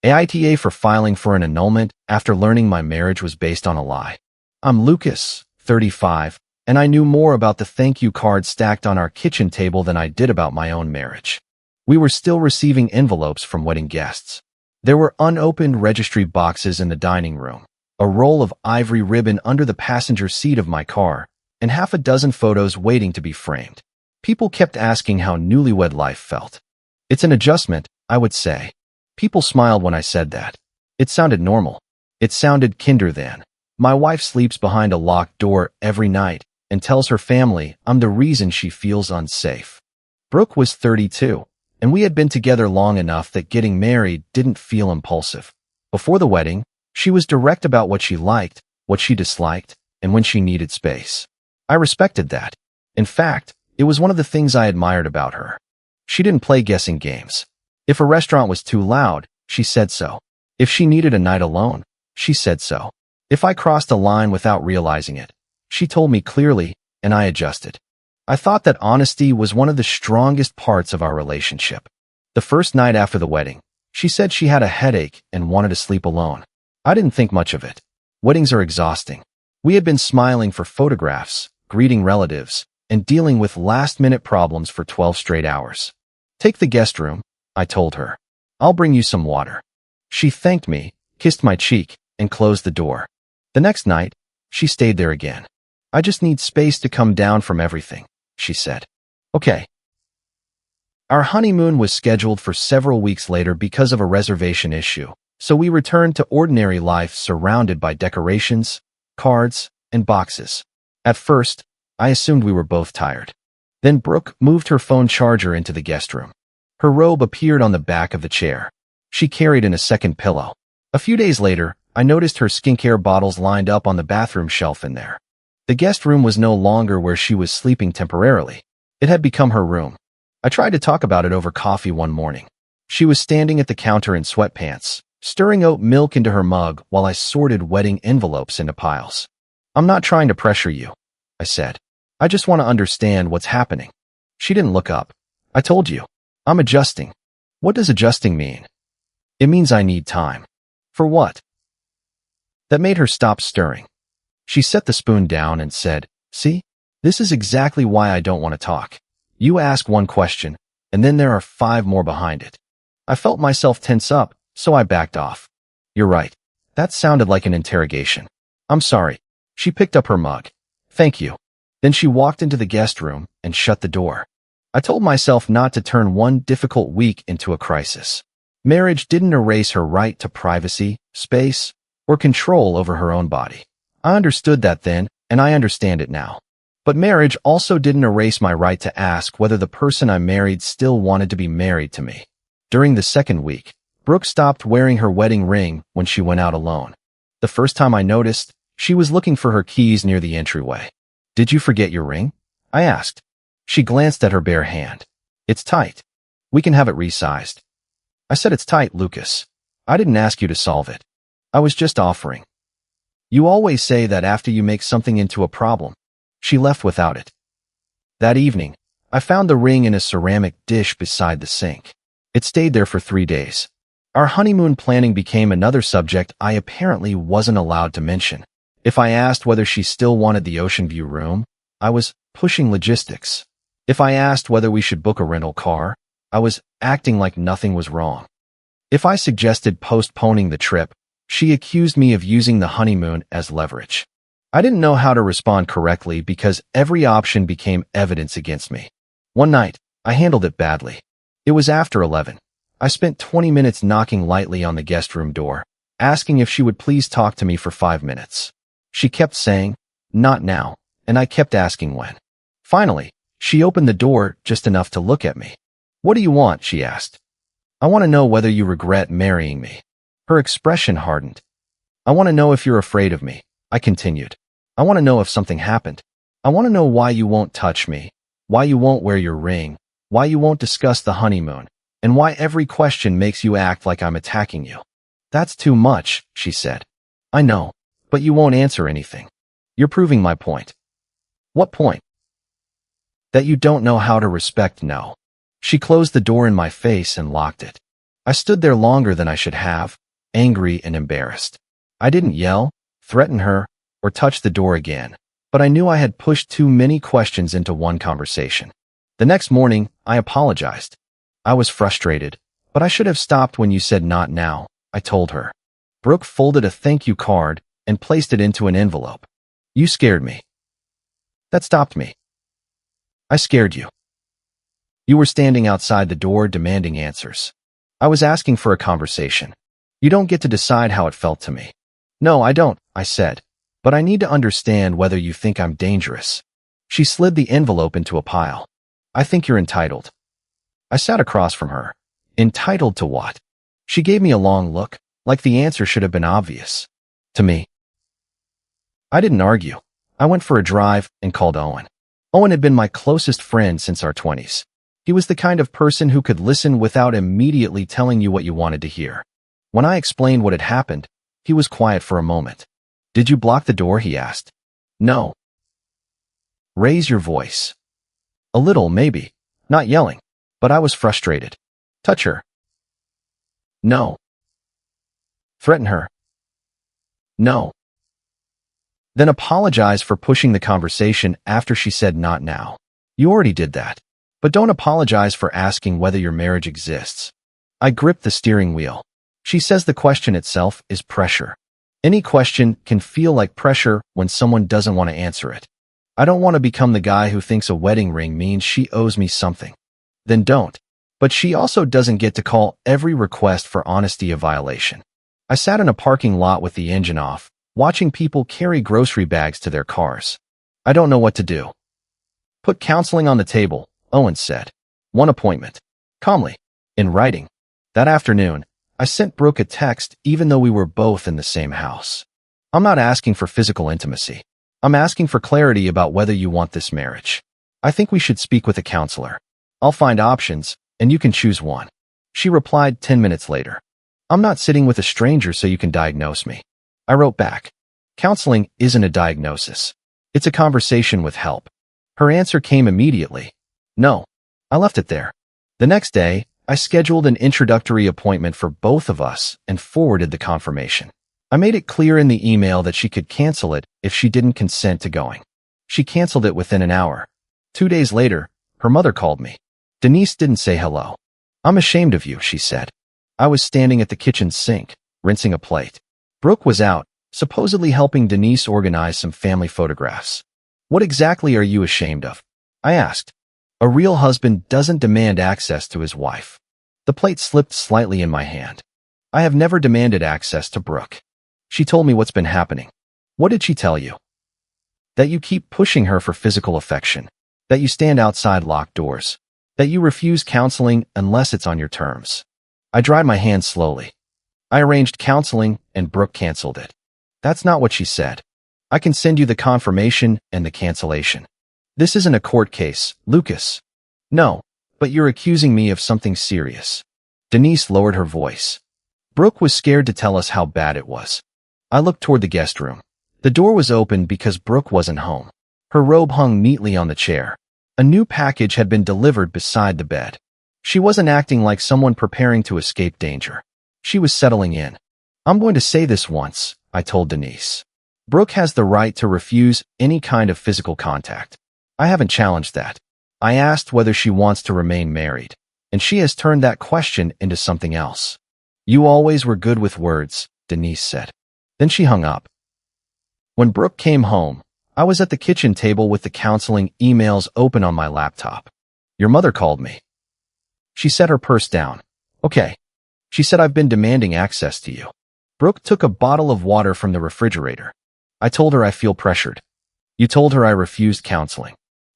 AITA for filing for an annulment after learning my marriage was based on a lie. I'm Lucas, 35, and I knew more about the thank you card stacked on our kitchen table than I did about my own marriage. We were still receiving envelopes from wedding guests. There were unopened registry boxes in the dining room, a roll of ivory ribbon under the passenger seat of my car, and half a dozen photos waiting to be framed. People kept asking how newlywed life felt. It's an adjustment, I would say. People smiled when I said that. It sounded normal. It sounded kinder than. My wife sleeps behind a locked door every night and tells her family I'm the reason she feels unsafe. Brooke was 32, and we had been together long enough that getting married didn't feel impulsive. Before the wedding, she was direct about what she liked, what she disliked, and when she needed space. I respected that. In fact, it was one of the things I admired about her. She didn't play guessing games. If a restaurant was too loud, she said so. If she needed a night alone, she said so. If I crossed a line without realizing it, she told me clearly, and I adjusted. I thought that honesty was one of the strongest parts of our relationship. The first night after the wedding, she said she had a headache and wanted to sleep alone. I didn't think much of it. Weddings are exhausting. We had been smiling for photographs, greeting relatives, and dealing with last-minute problems for 12 straight hours. Take the guest room, I told her. I'll bring you some water. She thanked me, kissed my cheek, and closed the door. The next night, she stayed there again. I just need space to come down from everything, she said. Okay. Our honeymoon was scheduled for several weeks later because of a reservation issue, so we returned to ordinary life surrounded by decorations, cards, and boxes. At first, I assumed we were both tired. Then Brooke moved her phone charger into the guest room. Her robe appeared on the back of the chair. She carried in a second pillow. A few days later, I noticed her skincare bottles lined up on the bathroom shelf in there. The guest room was no longer where she was sleeping temporarily. It had become her room. I tried to talk about it over coffee one morning. She was standing at the counter in sweatpants, stirring oat milk into her mug while I sorted wedding envelopes into piles. I'm not trying to pressure you, I said. I just want to understand what's happening. She didn't look up. I told you. I'm adjusting. What does adjusting mean? It means I need time. For what? That made her stop stirring. She set the spoon down and said, "See? This is exactly why I don't want to talk. You ask one question, and then there are 5 more behind it." I felt myself tense up, so I backed off. You're right. That sounded like an interrogation. I'm sorry. She picked up her mug. Thank you. Then she walked into the guest room and shut the door. I told myself not to turn one difficult week into a crisis. Marriage didn't erase her right to privacy, space, or control over her own body. I understood that then, and I understand it now. But marriage also didn't erase my right to ask whether the person I married still wanted to be married to me. During the second week, Brooke stopped wearing her wedding ring when she went out alone. The first time I noticed, she was looking for her keys near the entryway. Did you forget your ring? I asked. She glanced at her bare hand. It's tight. We can have it resized. I said it's tight, Lucas. I didn't ask you to solve it. I was just offering. You always say that after you make something into a problem. She left without it. That evening, I found the ring in a ceramic dish beside the sink. It stayed there for 3 days. Our honeymoon planning became another subject I apparently wasn't allowed to mention. If I asked whether she still wanted the ocean view room, I was pushing logistics. If I asked whether we should book a rental car, I was acting like nothing was wrong. If I suggested postponing the trip, she accused me of using the honeymoon as leverage. I didn't know how to respond correctly because every option became evidence against me. One night, I handled it badly. It was after 11. I spent 20 minutes knocking lightly on the guest room door, asking if she would please talk to me for 5 minutes. She kept saying, "Not now," and I kept asking when. Finally, she opened the door just enough to look at me. "What do you want?" she asked. "I want to know whether you regret marrying me." Her expression hardened. "I want to know if you're afraid of me," I continued. "I want to know if something happened. I want to know why you won't touch me, why you won't wear your ring, why you won't discuss the honeymoon, and why every question makes you act like I'm attacking you." "That's too much," she said. "I know, but you won't answer anything. You're proving my point." "What point?" "That you don't know how to respect no." She closed the door in my face and locked it. I stood there longer than I should have, angry and embarrassed. I didn't yell, threaten her, or touch the door again, but I knew I had pushed too many questions into one conversation. The next morning, I apologized. I was frustrated, but I should have stopped when you said not now, I told her. Brooke folded a thank you card and placed it into an envelope. You scared me. That stopped me. I scared you. You were standing outside the door demanding answers. I was asking for a conversation. You don't get to decide how it felt to me. No, I don't, I said. But I need to understand whether you think I'm dangerous. She slid the envelope into a pile. I think you're entitled. I sat across from her. Entitled to what? She gave me a long look, like the answer should have been obvious. To me. I didn't argue. I went for a drive and called Owen. Owen had been my closest friend since our 20s. He was the kind of person who could listen without immediately telling you what you wanted to hear. When I explained what had happened, he was quiet for a moment. Did you block the door? He asked. No. Raise your voice. A little, maybe. Not yelling. But I was frustrated. Touch her. No. Threaten her. No. Then apologize for pushing the conversation after she said not now. You already did that. But don't apologize for asking whether your marriage exists. I gripped the steering wheel. She says the question itself is pressure. Any question can feel like pressure when someone doesn't want to answer it. I don't want to become the guy who thinks a wedding ring means she owes me something. Then don't. But she also doesn't get to call every request for honesty a violation. I sat in a parking lot with the engine off, watching people carry grocery bags to their cars. I don't know what to do. Put counseling on the table, Owen said. One appointment. Calmly. In writing. That afternoon, I sent Brooke a text even though we were both in the same house. I'm not asking for physical intimacy. I'm asking for clarity about whether you want this marriage. I think we should speak with a counselor. I'll find options, and you can choose one. She replied 10 minutes later. I'm not sitting with a stranger so you can diagnose me. I wrote back. Counseling isn't a diagnosis. It's a conversation with help. Her answer came immediately. No. I left it there. The next day, I scheduled an introductory appointment for both of us and forwarded the confirmation. I made it clear in the email that she could cancel it if she didn't consent to going. She canceled it within an hour. 2 days later, her mother called me. Denise didn't say hello. I'm ashamed of you, she said. I was standing at the kitchen sink, rinsing a plate. Brooke was out, supposedly helping Denise organize some family photographs. What exactly are you ashamed of? I asked. A real husband doesn't demand access to his wife. The plate slipped slightly in my hand. I have never demanded access to Brooke. She told me what's been happening. What did she tell you? That you keep pushing her for physical affection. That you stand outside locked doors. That you refuse counseling unless it's on your terms. I dried my hands slowly. I arranged counseling and Brooke canceled it. That's not what she said. I can send you the confirmation and the cancellation. This isn't a court case, Lucas. No, but you're accusing me of something serious. Denise lowered her voice. Brooke was scared to tell us how bad it was. I looked toward the guest room. The door was open because Brooke wasn't home. Her robe hung neatly on the chair. A new package had been delivered beside the bed. She wasn't acting like someone preparing to escape danger. She was settling in. I'm going to say this once, I told Denise. Brooke has the right to refuse any kind of physical contact. I haven't challenged that. I asked whether she wants to remain married, and she has turned that question into something else. You always were good with words, Denise said. Then she hung up. When Brooke came home, I was at the kitchen table with the counseling emails open on my laptop. Your mother called me. She set her purse down. Okay. She said I've been demanding access to you. Brooke took a bottle of water from the refrigerator. I told her I feel pressured. You told her I refused counseling.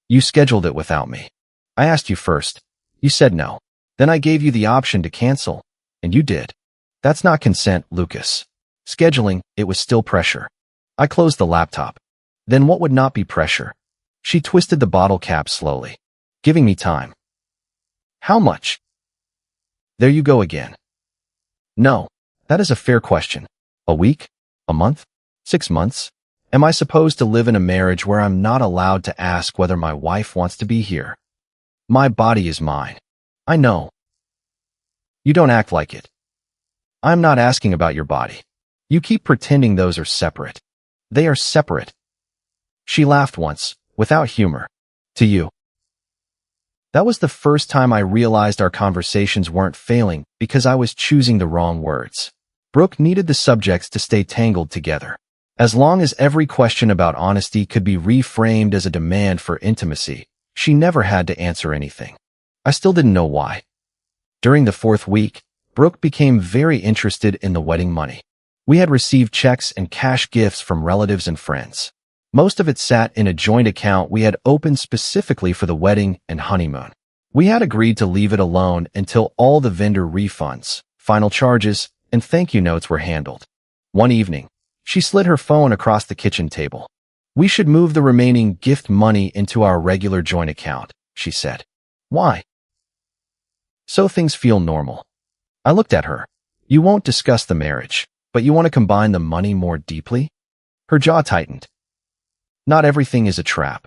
You scheduled it without me. I asked you first. You said no. Then I gave you the option to cancel, and you did. That's not consent, Lucas. Scheduling, it was still pressure. I closed the laptop. Then what would not be pressure? She twisted the bottle cap slowly, giving me time. How much? There you go again. No, that is a fair question. A week? A month? 6 months? Am I supposed to live in a marriage where I'm not allowed to ask whether my wife wants to be here? My body is mine. I know. You don't act like it. I'm not asking about your body. You keep pretending those are separate. They are separate. She laughed once, without humor. To you. That was the first time I realized our conversations weren't failing because I was choosing the wrong words. Brooke needed the subjects to stay tangled together. As long as every question about honesty could be reframed as a demand for intimacy, she never had to answer anything. I still didn't know why. During the 4th week, Brooke became very interested in the wedding money. We had received checks and cash gifts from relatives and friends. Most of it sat in a joint account we had opened specifically for the wedding and honeymoon. We had agreed to leave it alone until all the vendor refunds, final charges, and thank you notes were handled. One evening, she slid her phone across the kitchen table. We should move the remaining gift money into our regular joint account, she said. Why? So things feel normal. I looked at her. You won't discuss the marriage, but you want to combine the money more deeply? Her jaw tightened. Not everything is a trap.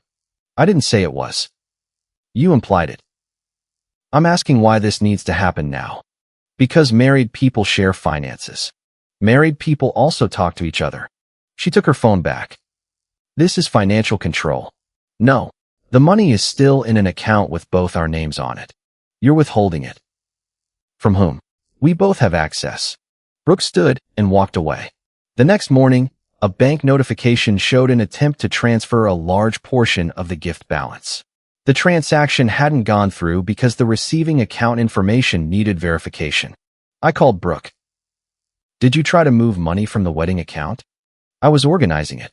I didn't say it was. You implied it. I'm asking why this needs to happen now. Because married people share finances. Married people also talk to each other. She took her phone back. This is financial control. No, the money is still in an account with both our names on it. You're withholding it. From whom? We both have access. Brooke stood and walked away. The next morning, a bank notification showed an attempt to transfer a large portion of the gift balance. The transaction hadn't gone through because the receiving account information needed verification. I called Brooke. Did you try to move money from the wedding account? I was organizing it.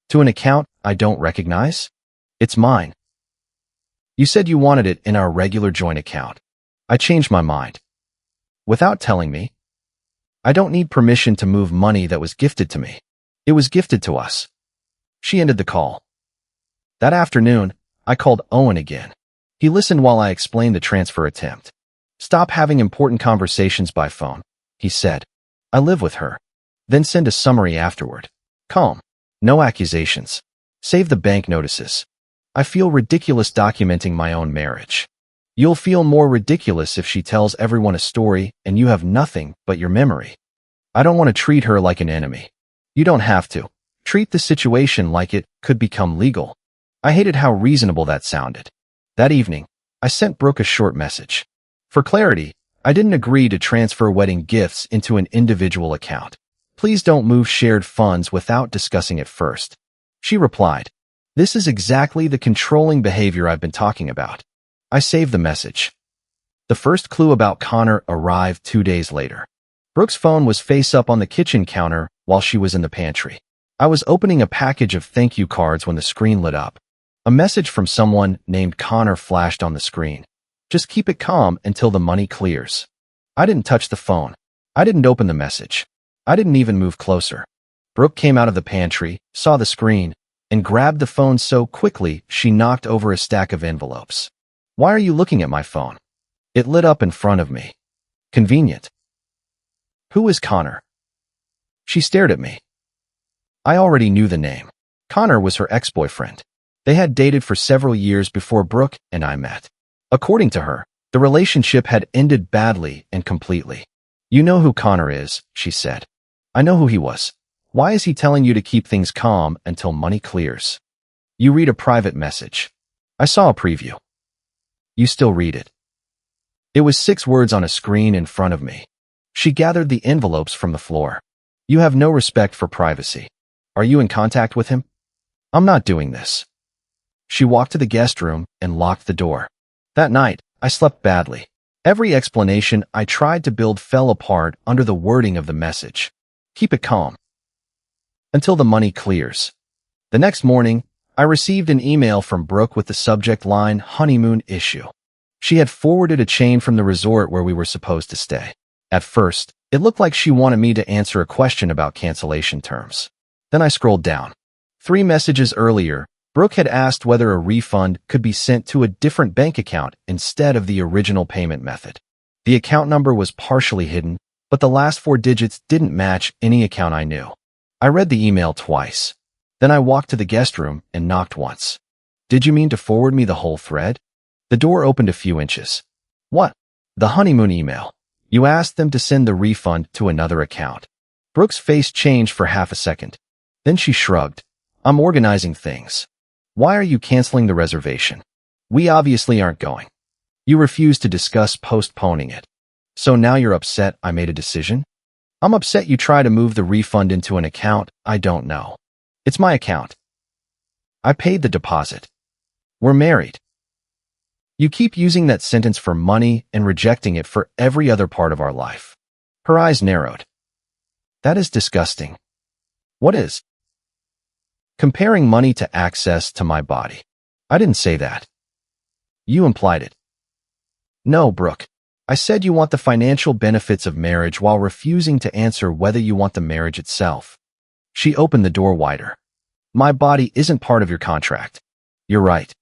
To an account I don't recognize? It's mine. You said you wanted it in our regular joint account. I changed my mind. Without telling me. I don't need permission to move money that was gifted to me. It was gifted to us. She ended the call. That afternoon, I called Owen again. He listened while I explained the transfer attempt. Stop having important conversations by phone, he said. I live with her. Then send a summary afterward. Calm. No accusations. Save the bank notices. I feel ridiculous documenting my own marriage. You'll feel more ridiculous if she tells everyone a story and you have nothing but your memory. I don't want to treat her like an enemy. You don't have to. Treat the situation like it could become legal. I hated how reasonable that sounded. That evening, I sent Brooke a short message. For clarity, I didn't agree to transfer wedding gifts into an individual account. Please don't move shared funds without discussing it first. She replied, this is exactly the controlling behavior I've been talking about. I saved the message. The first clue about Connor arrived 2 days later. Brooke's phone was face up on the kitchen counter while she was in the pantry. I was opening a package of thank you cards when the screen lit up. A message from someone named Connor flashed on the screen. Just keep it calm until the money clears. I didn't touch the phone. I didn't open the message. I didn't even move closer. Brooke came out of the pantry, saw the screen, and grabbed the phone so quickly she knocked over a stack of envelopes. Why are you looking at my phone? It lit up in front of me. Convenient. Who is Connor? She stared at me. I already knew the name. Connor was her ex-boyfriend. They had dated for several years before Brooke and I met. According to her, the relationship had ended badly and completely. You know who Connor is, she said. I know who he was. Why is he telling you to keep things calm until money clears? You read a private message. I saw a preview. You still read it. It was 6 words on a screen in front of me. She gathered the envelopes from the floor. You have no respect for privacy. Are you in contact with him? I'm not doing this. She walked to the guest room and locked the door. That night, I slept badly. Every explanation I tried to build fell apart under the wording of the message. Keep it calm. Until the money clears. The next morning, I received an email from Brooke with the subject line, honeymoon issue. She had forwarded a chain from the resort where we were supposed to stay. At first, it looked like she wanted me to answer a question about cancellation terms. Then I scrolled down. 3 messages earlier, Brooke had asked whether a refund could be sent to a different bank account instead of the original payment method. The account number was partially hidden, but the last 4 digits didn't match any account I knew. I read the email twice. Then I walked to the guest room and knocked once. Did you mean to forward me the whole thread? The door opened a few inches. What? The honeymoon email. You asked them to send the refund to another account. Brooke's face changed for half a second. Then she shrugged. I'm organizing things. Why are you canceling the reservation? We obviously aren't going. You refused to discuss postponing it. So now you're upset I made a decision? I'm upset you try to move the refund into an account I don't know. It's my account. I paid the deposit. We're married. You keep using that sentence for money and rejecting it for every other part of our life. Her eyes narrowed. That is disgusting. What is? Comparing money to access to my body. I didn't say that. You implied it. No, Brooke. I said you want the financial benefits of marriage while refusing to answer whether you want the marriage itself. She opened the door wider. My body isn't part of your contract. You're right.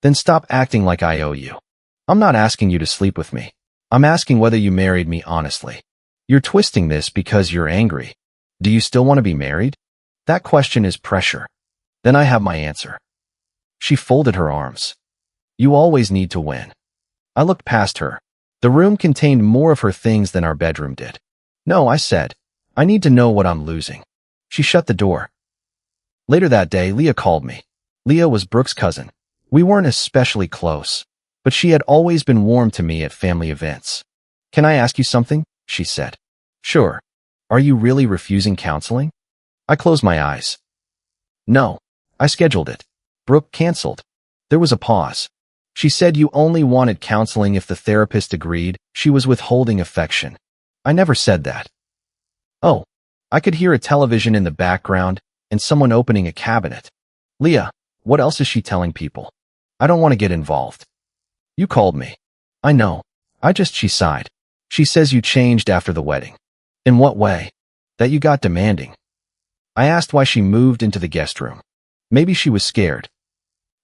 Then stop acting like I owe you. I'm not asking you to sleep with me. I'm asking whether you married me honestly. You're twisting this because you're angry. Do you still want to be married? That question is pressure. Then I have my answer. She folded her arms. You always need to win. I looked past her. The room contained more of her things than our bedroom did. No, I said. I need to know what I'm losing. She shut the door. Later that day, Leah called me. Leah was Brooke's cousin. We weren't especially close, but she had always been warm to me at family events. Can I ask you something? She said. Sure. Are you really refusing counseling? I closed my eyes. No. I scheduled it. Brooke canceled. There was a pause. She said you only wanted counseling if the therapist agreed she was withholding affection. I never said that. Oh. I could hear a television in the background and someone opening a cabinet. Leah, what else is she telling people? I don't want to get involved. You called me. I know. She sighed. She says you changed after the wedding. In what way? That you got demanding. I asked why she moved into the guest room. Maybe she was scared.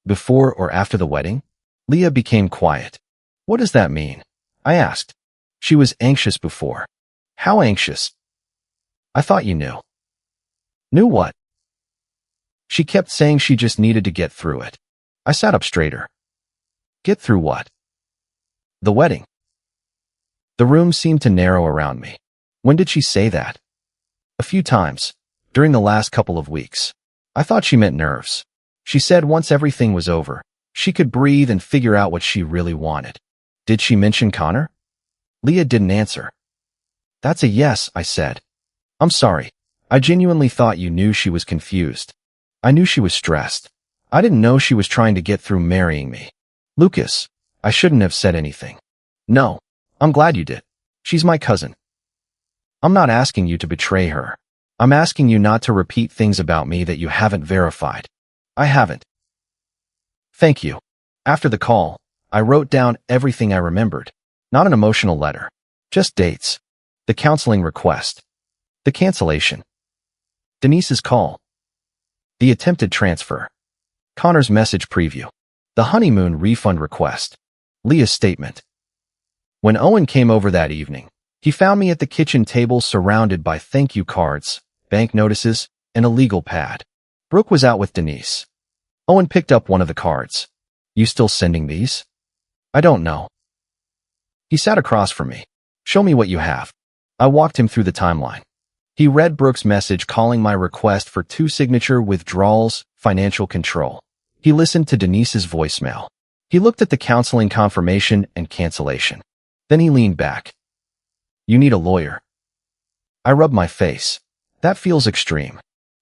Before or after the wedding? Leah became quiet. What does that mean? I asked. She was anxious before. How anxious? I thought you knew. Knew what? She kept saying she just needed to get through it. I sat up straighter. Get through what? The wedding. The room seemed to narrow around me. When did she say that? A few times, during the last couple of weeks. I thought she meant nerves. She said once everything was over, she could breathe and figure out what she really wanted. Did she mention Connor? Leah didn't answer. That's a yes, I said. I'm sorry. I genuinely thought you knew she was confused. I knew she was stressed. I didn't know she was trying to get through marrying me. Lucas, I shouldn't have said anything. No, I'm glad you did. She's my cousin. I'm not asking you to betray her. I'm asking you not to repeat things about me that you haven't verified. I haven't. Thank you. After the call, I wrote down everything I remembered. Not an emotional letter. Just dates. The counseling request. The cancellation. Denise's call. The attempted transfer. Connor's message preview. The honeymoon refund request. Leah's statement. When Owen came over that evening, he found me at the kitchen table surrounded by thank you cards, bank notices, and a legal pad. Brooke was out with Denise. Owen picked up one of the cards. You still sending these? I don't know. He sat across from me. Show me what you have. I walked him through the timeline. He read Brooke's message calling my request for 2 signature withdrawals, financial control. He listened to Denise's voicemail. He looked at the counseling confirmation and cancellation. Then he leaned back. You need a lawyer. I rubbed my face. That feels extreme.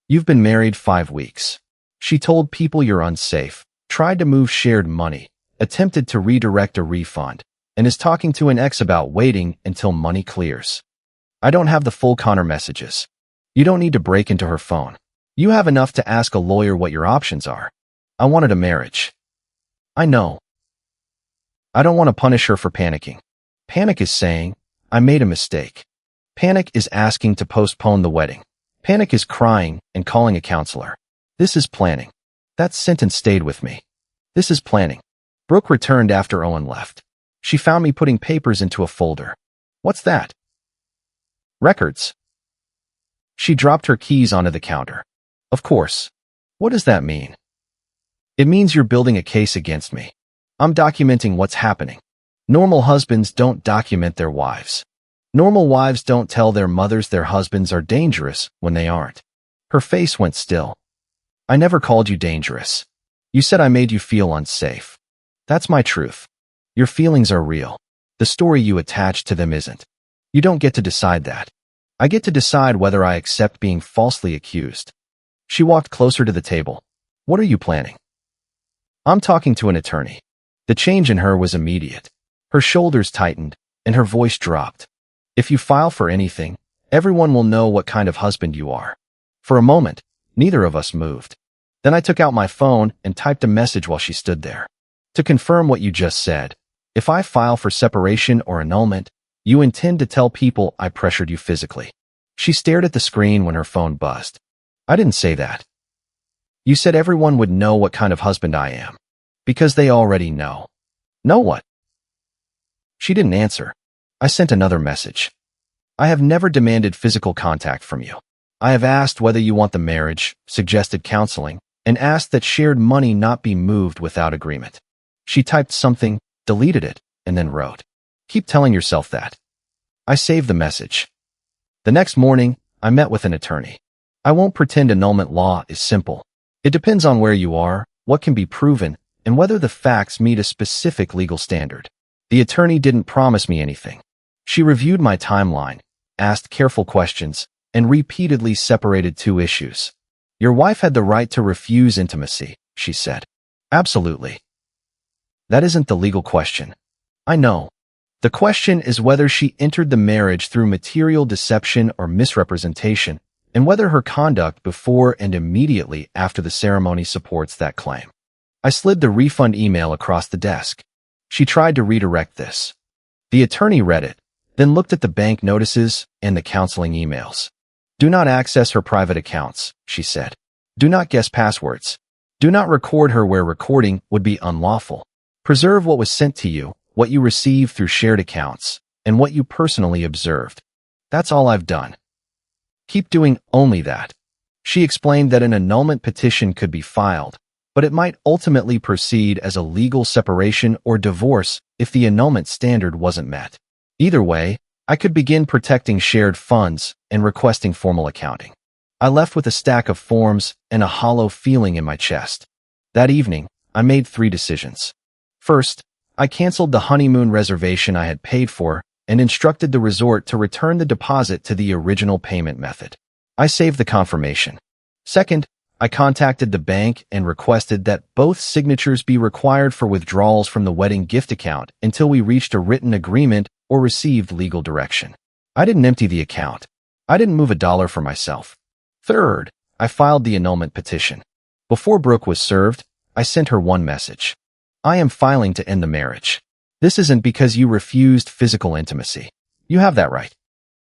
You've been married 5 weeks. She told people you're unsafe, tried to move shared money, attempted to redirect a refund, and is talking to an ex about waiting until money clears. I don't have the full Connor messages. You don't need to break into her phone. You have enough to ask a lawyer what your options are. I wanted a marriage. I know. I don't want to punish her for panicking. Panic is saying, I made a mistake. Panic is asking to postpone the wedding. Panic is crying and calling a counselor. This is planning. That sentence stayed with me. This is planning. Brooke returned after Owen left. She found me putting papers into a folder. What's that? Records. She dropped her keys onto the counter. Of course. What does that mean? It means you're building a case against me. I'm documenting what's happening. Normal husbands don't document their wives. Normal wives don't tell their mothers their husbands are dangerous when they aren't. Her face went still. I never called you dangerous. You said I made you feel unsafe. That's my truth. Your feelings are real. The story you attach to them isn't. You don't get to decide that. I get to decide whether I accept being falsely accused. She walked closer to the table. What are you planning? I'm talking to an attorney. The change in her was immediate. Her shoulders tightened, and her voice dropped. If you file for anything, everyone will know what kind of husband you are. For a moment, neither of us moved. Then I took out my phone and typed a message while she stood there. To confirm what you just said, if I file for separation or annulment, you intend to tell people I pressured you physically. She stared at the screen when her phone buzzed. I didn't say that. You said everyone would know what kind of husband I am. Because they already know. Know what? She didn't answer. I sent another message. I have never demanded physical contact from you. I have asked whether you want the marriage, suggested counseling, and asked that shared money not be moved without agreement. She typed something, deleted it, and then wrote, "Keep telling yourself that." I saved the message. The next morning, I met with an attorney. I won't pretend annulment law is simple. It depends on where you are, what can be proven, and whether the facts meet a specific legal standard. The attorney didn't promise me anything. She reviewed my timeline, asked careful questions, and repeatedly separated two issues. Your wife had the right to refuse intimacy, she said. Absolutely. That isn't the legal question. I know. The question is whether she entered the marriage through material deception or misrepresentation, and whether her conduct before and immediately after the ceremony supports that claim. I slid the refund email across the desk. She tried to redirect this. The attorney read it, then looked at the bank notices and the counseling emails. Do not access her private accounts, she said. Do not guess passwords. Do not record her where recording would be unlawful. Preserve what was sent to you, what you received through shared accounts, and what you personally observed. That's all I've done. Keep doing only that. She explained that an annulment petition could be filed, but it might ultimately proceed as a legal separation or divorce if the annulment standard wasn't met. Either way, I could begin protecting shared funds and requesting formal accounting. I left with a stack of forms and a hollow feeling in my chest. That evening, I made 3 decisions. First, I canceled the honeymoon reservation I had paid for and instructed the resort to return the deposit to the original payment method. I saved the confirmation. Second, I contacted the bank and requested that both signatures be required for withdrawals from the wedding gift account until we reached a written agreement or received legal direction. I didn't empty the account. I didn't move $1 for myself. Third, I filed the annulment petition. Before Brooke was served, I sent her one message. I am filing to end the marriage. This isn't because you refused physical intimacy. You have that right.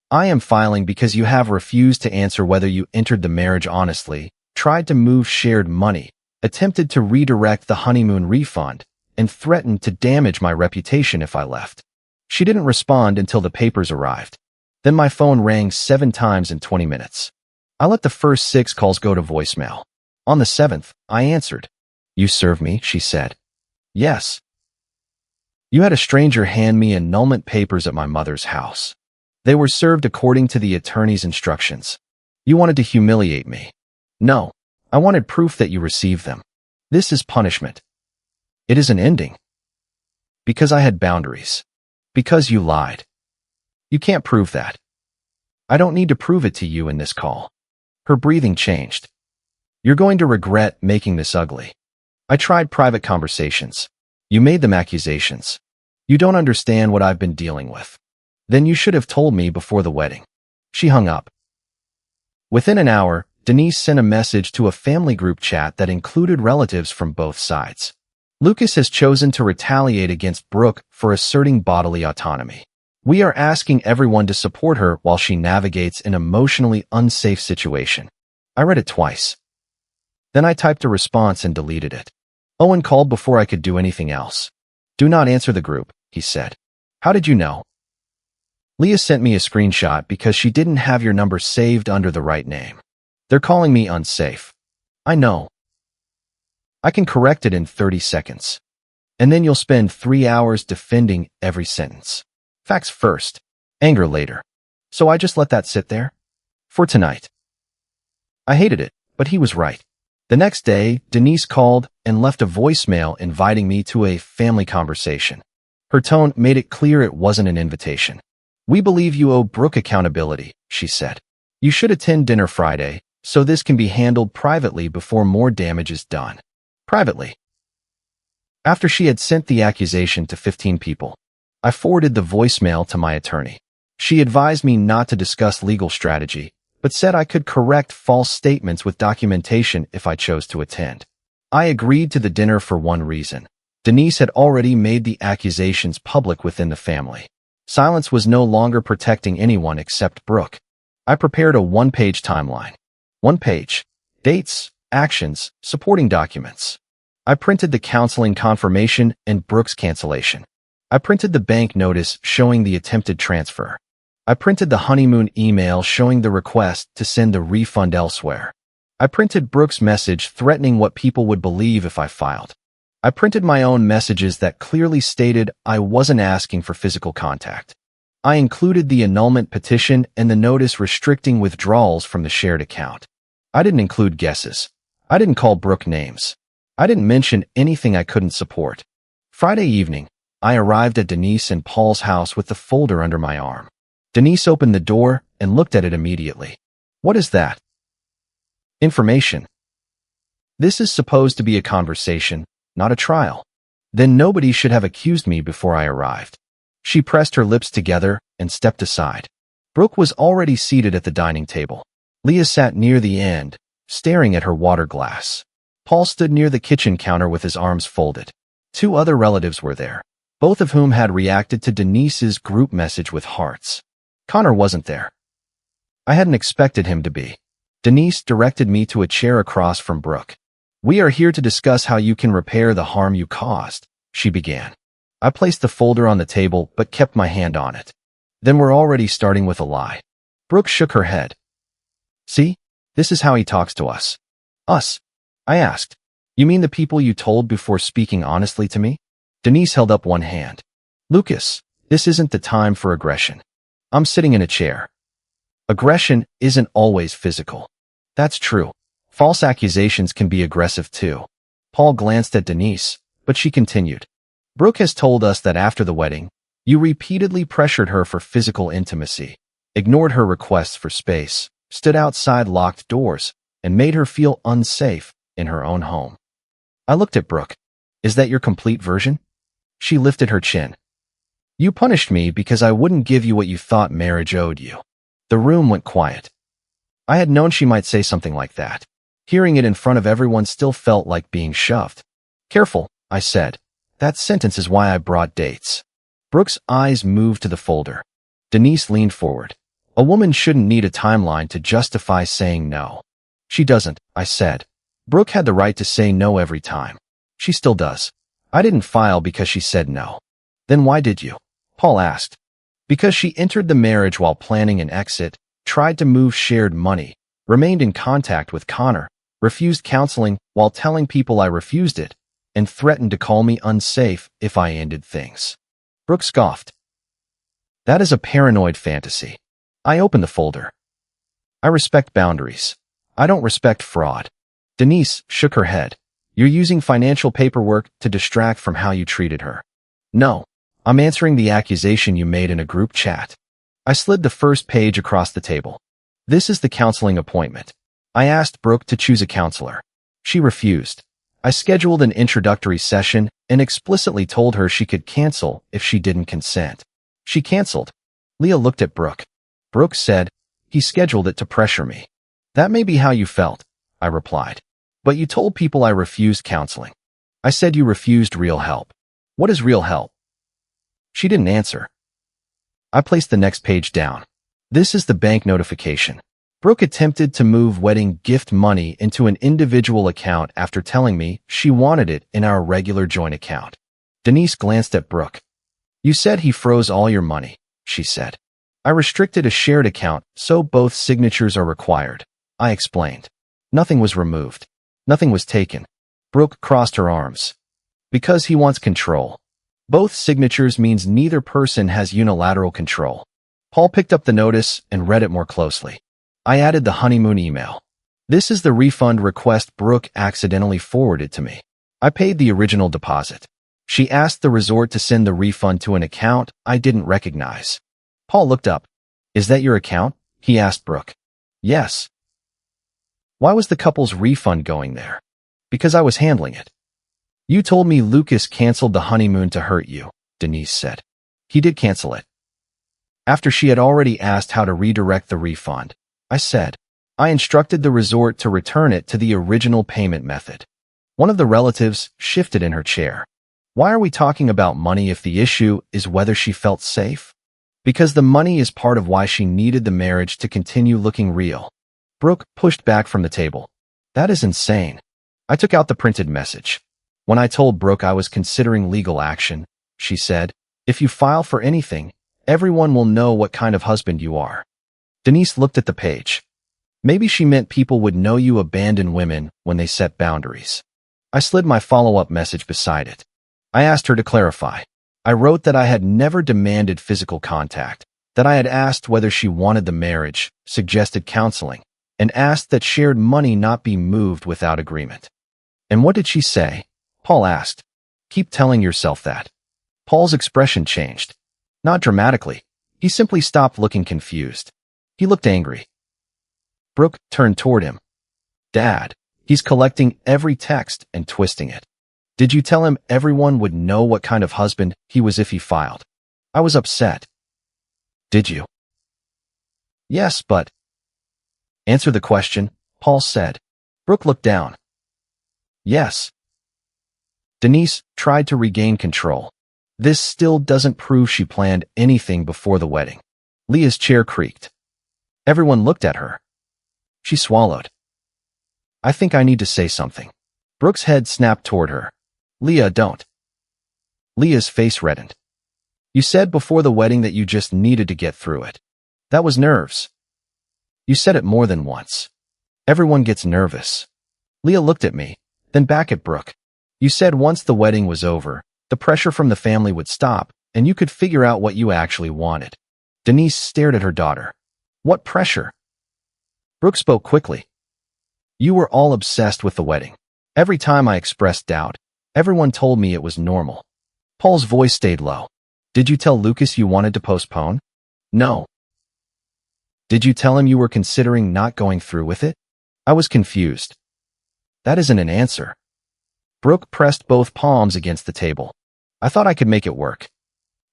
I am filing because you have refused to answer whether you entered the marriage honestly, tried to move shared money, attempted to redirect the honeymoon refund, and threatened to damage my reputation if I left. She didn't respond until the papers arrived. Then my phone rang 7 times in 20 minutes. I let the first 6 calls go to voicemail. On the 7th, I answered. You served me, she said. Yes. You had a stranger hand me annulment papers at my mother's house. They were served according to the attorney's instructions. You wanted to humiliate me. No, I wanted proof that you received them. This is punishment. It is an ending. Because I had boundaries. Because you lied. You can't prove that. I don't need to prove it to you in this call. Her breathing changed. You're going to regret making this ugly. I tried private conversations. You made them accusations. You don't understand what I've been dealing with. Then you should have told me before the wedding. She hung up. Within an hour, Denise sent a message to a family group chat that included relatives from both sides. Lucas has chosen to retaliate against Brooke for asserting bodily autonomy. We are asking everyone to support her while she navigates an emotionally unsafe situation. I read it twice. Then I typed a response and deleted it. Owen called before I could do anything else. Do not answer the group, he said. How did you know? Leah sent me a screenshot because she didn't have your number saved under the right name. They're calling me unsafe. I know. I can correct it in 30 seconds. And then you'll spend 3 hours defending every sentence. Facts first, anger later. So I just let that sit there? For tonight. I hated it, but he was right. The next day, Denise called and left a voicemail inviting me to a family conversation. Her tone made it clear it wasn't an invitation. "We believe you owe Brooke accountability," she said. "You should attend dinner Friday, so this can be handled privately before more damage is done." Privately. After she had sent the accusation to 15 people, I forwarded the voicemail to my attorney. She advised me not to discuss legal strategy, but said I could correct false statements with documentation if I chose to attend. I agreed to the dinner for one reason. Denise had already made the accusations public within the family. Silence was no longer protecting anyone except Brooke. I prepared a one-page timeline. 1 page. Dates, actions, supporting documents. I printed the counseling confirmation and Brooke's cancellation. I printed the bank notice showing the attempted transfer. I printed the honeymoon email showing the request to send the refund elsewhere. I printed Brooke's message threatening what people would believe if I filed. I printed my own messages that clearly stated I wasn't asking for physical contact. I included the annulment petition and the notice restricting withdrawals from the shared account. I didn't include guesses. I didn't call Brooke names. I didn't mention anything I couldn't support. Friday evening, I arrived at Denise and Paul's house with the folder under my arm. Denise opened the door and looked at it immediately. "What is that?" "Information. This is supposed to be a conversation, not a trial. Then nobody should have accused me before I arrived." She pressed her lips together and stepped aside. Brooke was already seated at the dining table. Leah sat near the end, staring at her water glass. Paul stood near the kitchen counter with his arms folded. 2 other relatives were there, both of whom had reacted to Denise's group message with hearts. Connor wasn't there. I hadn't expected him to be. Denise directed me to a chair across from Brooke. "We are here to discuss how you can repair the harm you caused," she began. I placed the folder on the table but kept my hand on it. "Then we're already starting with a lie." Brooke shook her head. "See? This is how he talks to us." "Us?" I asked. "You mean the people you told before speaking honestly to me?" Denise held up one hand. "Lucas, this isn't the time for aggression. I'm sitting in a chair. Aggression isn't always physical." "That's true. False accusations can be aggressive too." Paul glanced at Denise, but she continued. "Brooke has told us that after the wedding, you repeatedly pressured her for physical intimacy, ignored her requests for space, stood outside locked doors, and made her feel unsafe in her own home." I looked at Brooke. "Is that your complete version?" She lifted her chin. "You punished me because I wouldn't give you what you thought marriage owed you." The room went quiet. I had known she might say something like that. Hearing it in front of everyone still felt like being shoved. "Careful," I said. "That sentence is why I brought dates." Brooke's eyes moved to the folder. Denise leaned forward. "A woman shouldn't need a timeline to justify saying no." "She doesn't," I said. "Brooke had the right to say no every time. She still does. I didn't file because she said no." "Then why did you?" Paul asked. "Because she entered the marriage while planning an exit, tried to move shared money, remained in contact with Connor, refused counseling while telling people I refused it, and threatened to call me unsafe if I ended things." Brooke scoffed. "That is a paranoid fantasy." I opened the folder. "I respect boundaries. I don't respect fraud." Denise shook her head. "You're using financial paperwork to distract from how you treated her." "No. I'm answering the accusation you made in a group chat." I slid the first page across the table. "This is the counseling appointment. I asked Brooke to choose a counselor. She refused. I scheduled an introductory session and explicitly told her she could cancel if she didn't consent. She canceled." Leah looked at Brooke. Brooke said, "He scheduled it to pressure me." "That may be how you felt," I replied. "But you told people I refused counseling." I said you refused real help. "What is real help?" She didn't answer. I placed the next page down. "This is the bank notification. Brooke attempted to move wedding gift money into an individual account after telling me she wanted it in our regular joint account." Denise glanced at Brooke. "You said he froze all your money," she said. "I restricted a shared account, so both signatures are required," I explained. "Nothing was removed. Nothing was taken." Brooke crossed her arms. Because he wants control. Both signatures means neither person has unilateral control. Paul picked up the notice and read it more closely. I added the honeymoon email. This is the refund request Brooke accidentally forwarded to me. I paid the original deposit. She asked the resort to send the refund to an account I didn't recognize. Paul looked up. Is that your account? He asked Brooke. Yes. Why was the couple's refund going there? Because I was handling it. You told me Lucas canceled the honeymoon to hurt you, Denise said. He did cancel it. After she had already asked how to redirect the refund, I said, I instructed the resort to return it to the original payment method. One of the relatives shifted in her chair. Why are we talking about money if the issue is whether she felt safe? Because the money is part of why she needed the marriage to continue looking real. Brooke pushed back from the table. That is insane. I took out the printed message. When I told Brooke I was considering legal action, she said, if you file for anything, everyone will know what kind of husband you are. Denise looked at the page. Maybe she meant people would know you abandon women when they set boundaries. I slid my follow-up message beside it. I asked her to clarify. I wrote that I had never demanded physical contact, that I had asked whether she wanted the marriage, suggested counseling, and asked that shared money not be moved without agreement. And what did she say? Paul asked. Keep telling yourself that. Paul's expression changed. Not dramatically. He simply stopped looking confused. He looked angry. Brooke turned toward him. Dad, he's collecting every text and twisting it. Did you tell him everyone would know what kind of husband he was if he filed? I was upset. Did you? Yes, but... Answer the question, Paul said. Brooke looked down. Yes. Denise tried to regain control. This still doesn't prove she planned anything before the wedding. Leah's chair creaked. Everyone looked at her. She swallowed. I think I need to say something. Brooke's head snapped toward her. Leah, don't. Leah's face reddened. You said before the wedding that you just needed to get through it. That was nerves. You said it more than once. Everyone gets nervous. Leah looked at me, then back at Brooke. You said once the wedding was over, the pressure from the family would stop, and you could figure out what you actually wanted. Denise stared at her daughter. What pressure? Brooke spoke quickly. You were all obsessed with the wedding. Every time I expressed doubt, everyone told me it was normal. Paul's voice stayed low. Did you tell Lucas you wanted to postpone? No. Did you tell him you were considering not going through with it? I was confused. That isn't an answer. Brooke pressed both palms against the table. I thought I could make it work.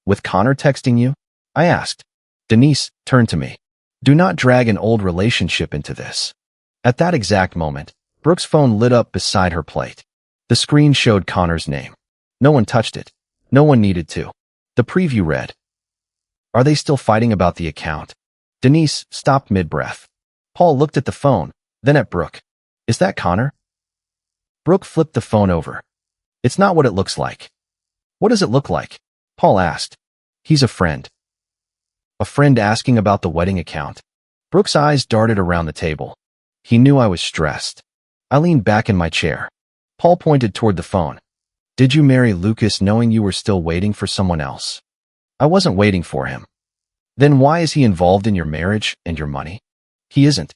With Connor texting you? I asked. Denise turned to me. Do not drag an old relationship into this. At that exact moment, Brooke's phone lit up beside her plate. The screen showed Connor's name. No one touched it. No one needed to. The preview read, Are they still fighting about the account? Denise stopped mid-breath. Paul looked at the phone, then at Brooke. Is that Connor? Brooke flipped the phone over. It's not what it looks like. What does it look like? Paul asked. He's a friend. A friend asking about the wedding account. Brooke's eyes darted around the table. He knew I was stressed. I leaned back in my chair. Paul pointed toward the phone. Did you marry Lucas knowing you were still waiting for someone else? I wasn't waiting for him. Then why is he involved in your marriage and your money? He isn't.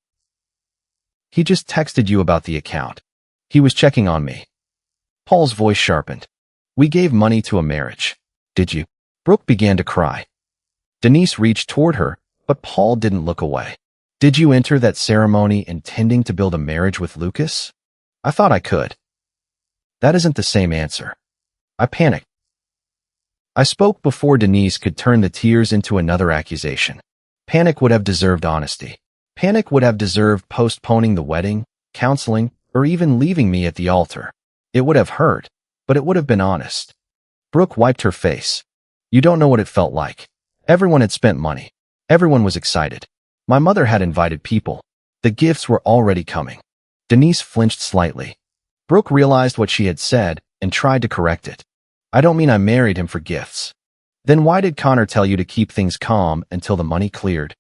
He just texted you about the account. He was checking on me. Paul's voice sharpened. We gave money to a marriage. Did you? Brooke began to cry. Denise reached toward her, but Paul didn't look away. Did you enter that ceremony intending to build a marriage with Lucas? I thought I could. That isn't the same answer. I panicked. I spoke before Denise could turn the tears into another accusation. Panic would have deserved honesty. Panic would have deserved postponing the wedding, counseling, or even leaving me at the altar. It would have hurt, but it would have been honest. Brooke wiped her face. You don't know what it felt like. Everyone had spent money. Everyone was excited. My mother had invited people. The gifts were already coming. Denise flinched slightly. Brooke realized what she had said and tried to correct it. I don't mean I married him for gifts. Then why did Connor tell you to keep things calm until the money cleared?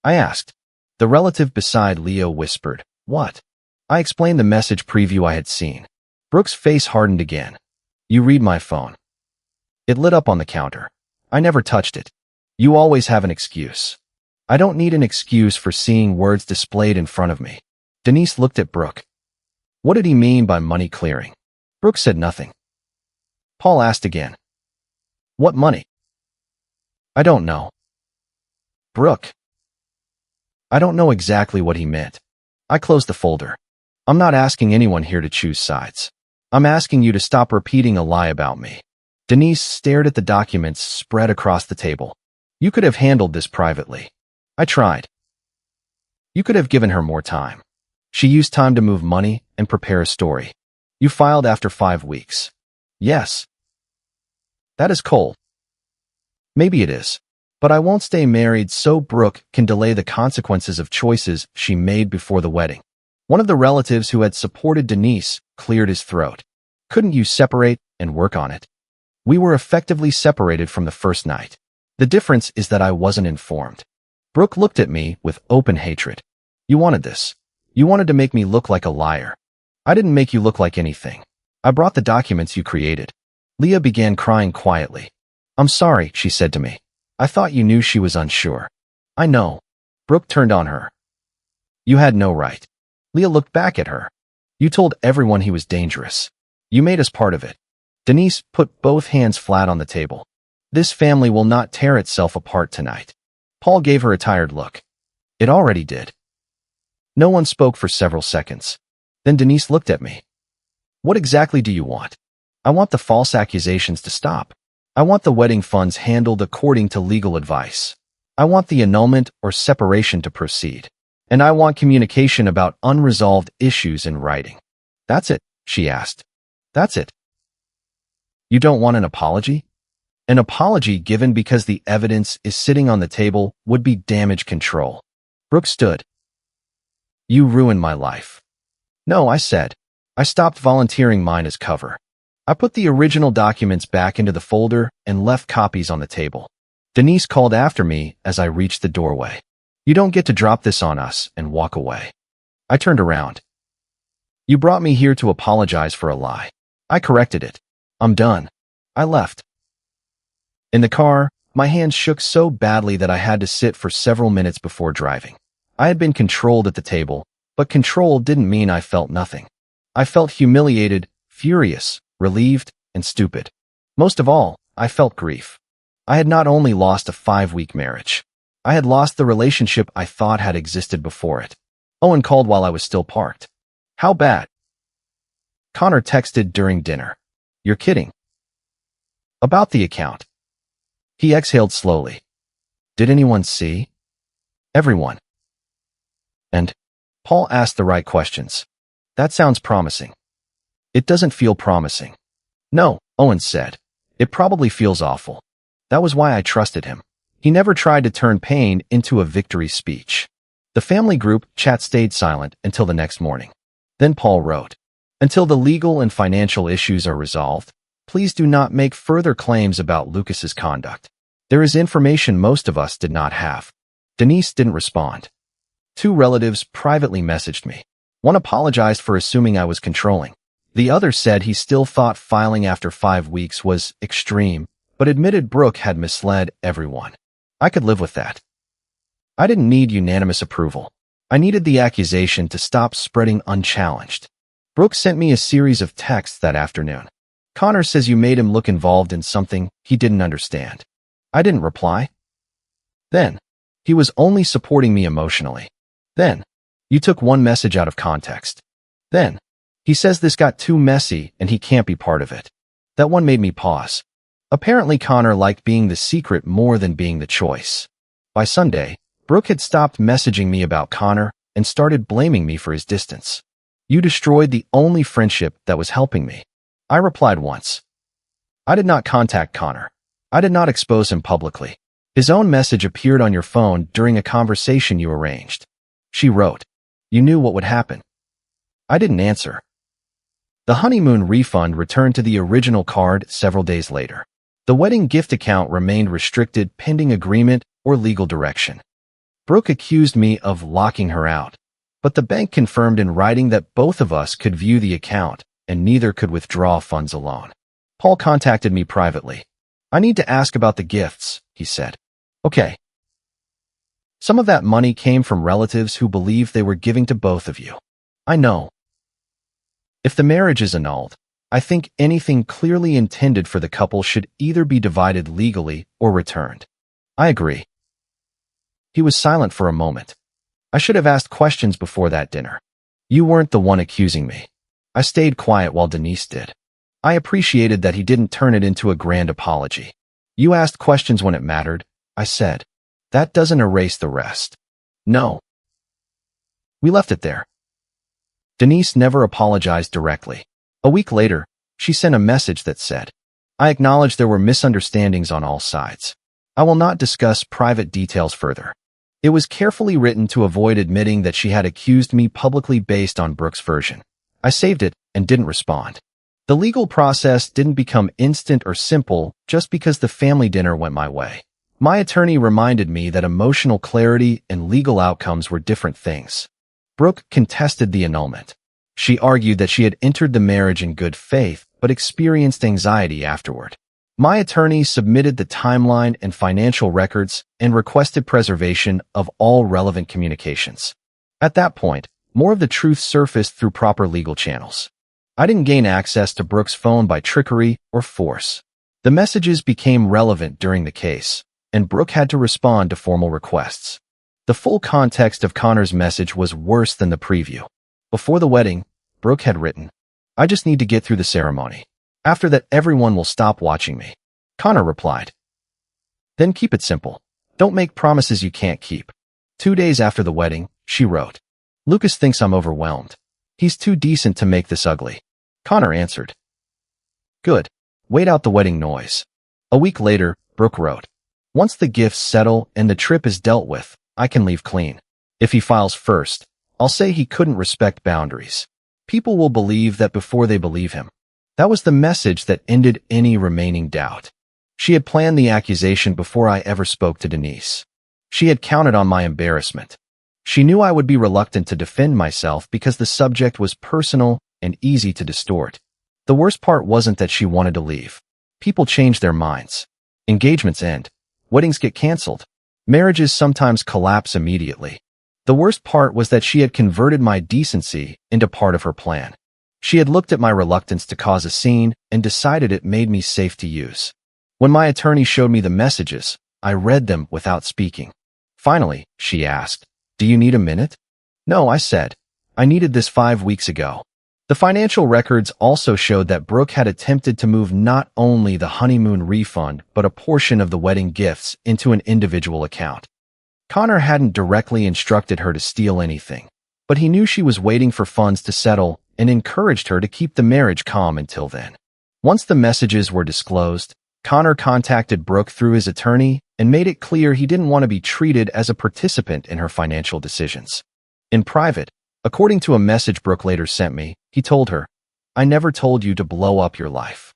I asked. The relative beside Leo whispered, What? I explained the message preview I had seen. Brooke's face hardened again. You read my phone. It lit up on the counter. I never touched it. You always have an excuse. I don't need an excuse for seeing words displayed in front of me. Denise looked at Brooke. What did he mean by money clearing? Brooke said nothing. Paul asked again. What money? I don't know. Brooke. I don't know exactly what he meant. I closed the folder. I'm not asking anyone here to choose sides. I'm asking you to stop repeating a lie about me. Denise stared at the documents spread across the table. You could have handled this privately. I tried. You could have given her more time. She used time to move money and prepare a story. You filed after 5 weeks. Yes. That is cold. Maybe it is. But I won't stay married so Brooke can delay the consequences of choices she made before the wedding. One of the relatives who had supported Denise cleared his throat. Couldn't you separate and work on it? We were effectively separated from the first night. The difference is that I wasn't informed. Brooke looked at me with open hatred. You wanted this. You wanted to make me look like a liar. I didn't make you look like anything. I brought the documents you created. Leah began crying quietly. I'm sorry, she said to me. I thought you knew she was unsure. I know. Brooke turned on her. You had no right. Leah looked back at her. You told everyone he was dangerous. You made us part of it. Denise put both hands flat on the table. This family will not tear itself apart tonight. Paul gave her a tired look. It already did. No one spoke for several seconds. Then Denise looked at me. What exactly do you want? I want the false accusations to stop. I want the wedding funds handled according to legal advice. I want the annulment or separation to proceed. And I want communication about unresolved issues in writing. That's it, she asked. That's it. You don't want an apology? An apology given because the evidence is sitting on the table would be damage control. Brooke stood. You ruined my life. No, I said. I stopped volunteering mine as cover. I put the original documents back into the folder and left copies on the table. Denise called after me as I reached the doorway. You don't get to drop this on us and walk away. I turned around. You brought me here to apologize for a lie. I corrected it. I'm done. I left. In the car, my hands shook so badly that I had to sit for several minutes before driving. I had been controlled at the table, but control didn't mean I felt nothing. I felt humiliated, furious, relieved, and stupid. Most of all, I felt grief. I had not only lost a 5-week marriage. I had lost the relationship I thought had existed before it. Owen called while I was still parked. How bad? Connor texted during dinner. You're kidding. About the account. He exhaled slowly. Did anyone see? Everyone. And Paul asked the right questions. That sounds promising. It doesn't feel promising. No, Owen said. It probably feels awful. That was why I trusted him. He never tried to turn pain into a victory speech. The family group chat stayed silent until the next morning. Then Paul wrote, until the legal and financial issues are resolved, please do not make further claims about Lucas's conduct. There is information most of us did not have. Denise didn't respond. 2 relatives privately messaged me. One apologized for assuming I was controlling. The other said he still thought filing after 5 weeks was extreme, but admitted Brooke had misled everyone. I could live with that. I didn't need unanimous approval. I needed the accusation to stop spreading unchallenged. Brooke sent me a series of texts that afternoon. Connor says you made him look involved in something he didn't understand. I didn't reply. Then, he was only supporting me emotionally. Then, you took one message out of context. Then, he says this got too messy and he can't be part of it. That one made me pause. Apparently Connor liked being the secret more than being the choice. By Sunday, Brooke had stopped messaging me about Connor and started blaming me for his distance. You destroyed the only friendship that was helping me. I replied once. I did not contact Connor. I did not expose him publicly. His own message appeared on your phone during a conversation you arranged. She wrote, you knew what would happen. I didn't answer. The honeymoon refund returned to the original card several days later. The wedding gift account remained restricted pending agreement or legal direction. Brooke accused me of locking her out, but the bank confirmed in writing that both of us could view the account and neither could withdraw funds alone. Paul contacted me privately. I need to ask about the gifts, he said. Okay. Some of that money came from relatives who believe they were giving to both of you. I know. If the marriage is annulled, I think anything clearly intended for the couple should either be divided legally or returned. I agree. He was silent for a moment. I should have asked questions before that dinner. You weren't the one accusing me. I stayed quiet while Denise did. I appreciated that he didn't turn it into a grand apology. You asked questions when it mattered, I said. That doesn't erase the rest. No. We left it there. Denise never apologized directly. A week later, she sent a message that said, I acknowledge there were misunderstandings on all sides. I will not discuss private details further. It was carefully written to avoid admitting that she had accused me publicly based on Brooke's version. I saved it and didn't respond. The legal process didn't become instant or simple just because the family dinner went my way. My attorney reminded me that emotional clarity and legal outcomes were different things. Brooke contested the annulment. She argued that she had entered the marriage in good faith, but experienced anxiety afterward. My attorney submitted the timeline and financial records and requested preservation of all relevant communications. At that point, more of the truth surfaced through proper legal channels. I didn't gain access to Brooke's phone by trickery or force. The messages became relevant during the case, and Brooke had to respond to formal requests. The full context of Connor's message was worse than the preview. Before the wedding, Brooke had written, I just need to get through the ceremony. After that, everyone will stop watching me. Connor replied, then keep it simple. Don't make promises you can't keep. 2 days after the wedding, she wrote, Lucas thinks I'm overwhelmed. He's too decent to make this ugly. Connor answered, good. Wait out the wedding noise. A week later, Brooke wrote, once the gifts settle and the trip is dealt with, I can leave clean. If he files first, I'll say he couldn't respect boundaries. People will believe that before they believe him. That was the message that ended any remaining doubt. She had planned the accusation before I ever spoke to Denise. She had counted on my embarrassment. She knew I would be reluctant to defend myself because the subject was personal and easy to distort. The worst part wasn't that she wanted to leave. People change their minds. Engagements end. Weddings get canceled. Marriages sometimes collapse immediately. The worst part was that she had converted my decency into part of her plan. She had looked at my reluctance to cause a scene and decided it made me safe to use. When my attorney showed me the messages, I read them without speaking. Finally, she asked, do you need a minute? No, I said. I needed this 5 weeks ago. The financial records also showed that Brooke had attempted to move not only the honeymoon refund, but a portion of the wedding gifts into an individual account. Connor hadn't directly instructed her to steal anything, but he knew she was waiting for funds to settle and encouraged her to keep the marriage calm until then. Once the messages were disclosed, Connor contacted Brooke through his attorney and made it clear he didn't want to be treated as a participant in her financial decisions. In private, according to a message Brooke later sent me, he told her, I never told you to blow up your life.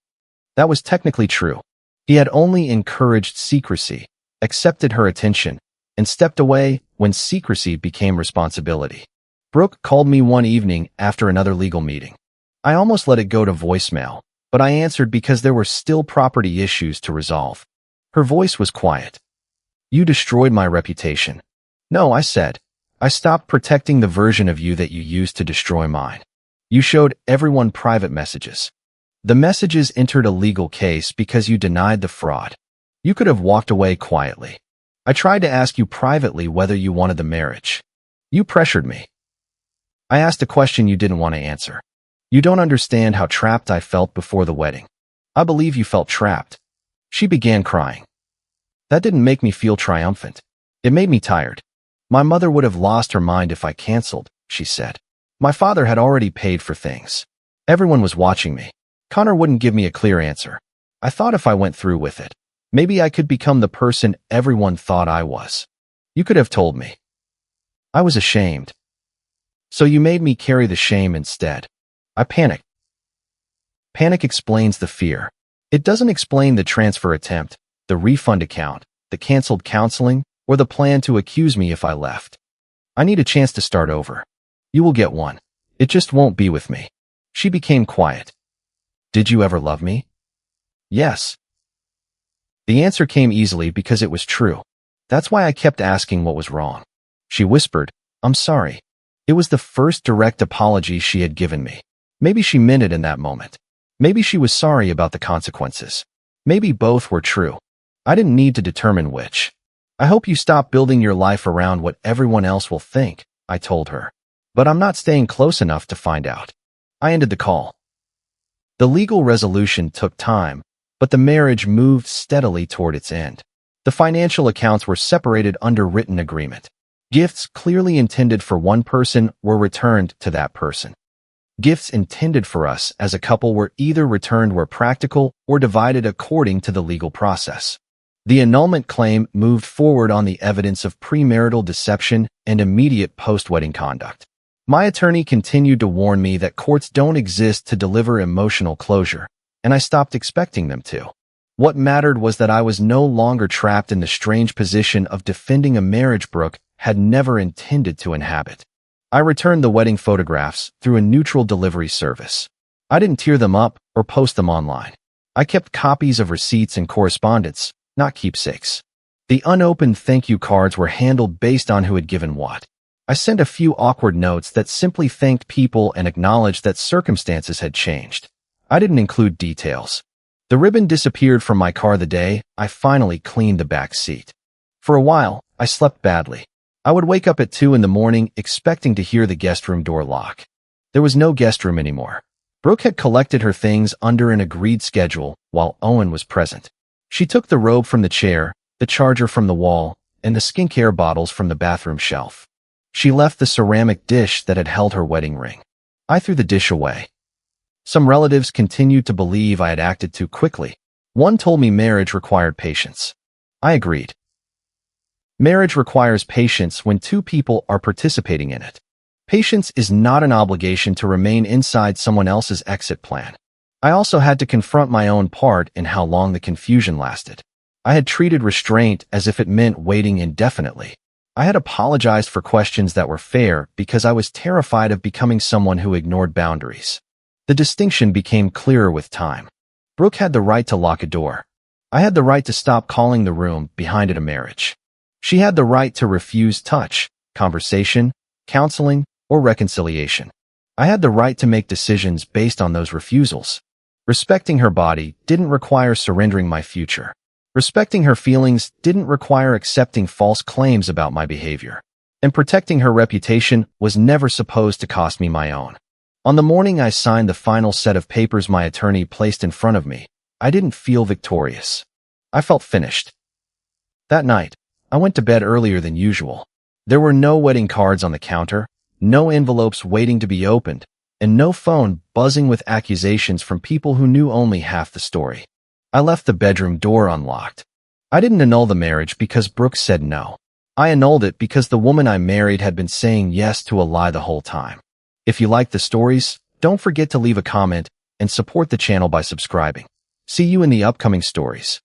That was technically true. He had only encouraged secrecy, accepted her attention, and stepped away when secrecy became responsibility. Brooke called me one evening after another legal meeting. I almost let it go to voicemail, but I answered because there were still property issues to resolve. Her voice was quiet. You destroyed my reputation. No, I said. I stopped protecting the version of you that you used to destroy mine. You showed everyone private messages. The messages entered a legal case because you denied the fraud. You could have walked away quietly. I tried to ask you privately whether you wanted the marriage. You pressured me. I asked a question you didn't want to answer. You don't understand how trapped I felt before the wedding. I believe you felt trapped. She began crying. That didn't make me feel triumphant. It made me tired. My mother would have lost her mind if I canceled, she said. My father had already paid for things. Everyone was watching me. Connor wouldn't give me a clear answer. I thought if I went through with it, maybe I could become the person everyone thought I was. You could have told me. I was ashamed. So you made me carry the shame instead. I panicked. Panic explains the fear. It doesn't explain the transfer attempt, the refund account, the canceled counseling, or the plan to accuse me if I left. I need a chance to start over. You will get one. It just won't be with me. She became quiet. Did you ever love me? Yes. The answer came easily because it was true. That's why I kept asking what was wrong. She whispered, "I'm sorry." It was the first direct apology she had given me. Maybe she meant it in that moment. Maybe she was sorry about the consequences. Maybe both were true. I didn't need to determine which. "I hope you stop building your life around what everyone else will think," I told her. "But I'm not staying close enough to find out." I ended the call. The legal resolution took time, but the marriage moved steadily toward its end. The financial accounts were separated under written agreement. Gifts clearly intended for one person were returned to that person. Gifts intended for us as a couple were either returned where practical or divided according to the legal process. The annulment claim moved forward on the evidence of premarital deception and immediate post-wedding conduct. My attorney continued to warn me that courts don't exist to deliver emotional closure, and I stopped expecting them to. What mattered was that I was no longer trapped in the strange position of defending a marriage Brooke had never intended to inhabit. I returned the wedding photographs through a neutral delivery service. I didn't tear them up or post them online. I kept copies of receipts and correspondence, not keepsakes. The unopened thank you cards were handled based on who had given what. I sent a few awkward notes that simply thanked people and acknowledged that circumstances had changed. I didn't include details. The ribbon disappeared from my car the day I finally cleaned the back seat. For a while, I slept badly. I would wake up at 2 in the morning expecting to hear the guest room door lock. There was no guest room anymore. Brooke had collected her things under an agreed schedule while Owen was present. She took the robe from the chair, the charger from the wall, and the skincare bottles from the bathroom shelf. She left the ceramic dish that had held her wedding ring. I threw the dish away. Some relatives continued to believe I had acted too quickly. One told me marriage required patience. I agreed. Marriage requires patience when two people are participating in it. Patience is not an obligation to remain inside someone else's exit plan. I also had to confront my own part in how long the confusion lasted. I had treated restraint as if it meant waiting indefinitely. I had apologized for questions that were fair because I was terrified of becoming someone who ignored boundaries. The distinction became clearer with time. Brooke had the right to lock a door. I had the right to stop calling the room behind it a marriage. She had the right to refuse touch, conversation, counseling, or reconciliation. I had the right to make decisions based on those refusals. Respecting her body didn't require surrendering my future. Respecting her feelings didn't require accepting false claims about my behavior. And protecting her reputation was never supposed to cost me my own. On the morning I signed the final set of papers my attorney placed in front of me, I didn't feel victorious. I felt finished. That night, I went to bed earlier than usual. There were no wedding cards on the counter, no envelopes waiting to be opened, and no phone buzzing with accusations from people who knew only half the story. I left the bedroom door unlocked. I didn't annul the marriage because Brooke said no. I annulled it because the woman I married had been saying yes to a lie the whole time. If you like the stories, don't forget to leave a comment and support the channel by subscribing. See you in the upcoming stories.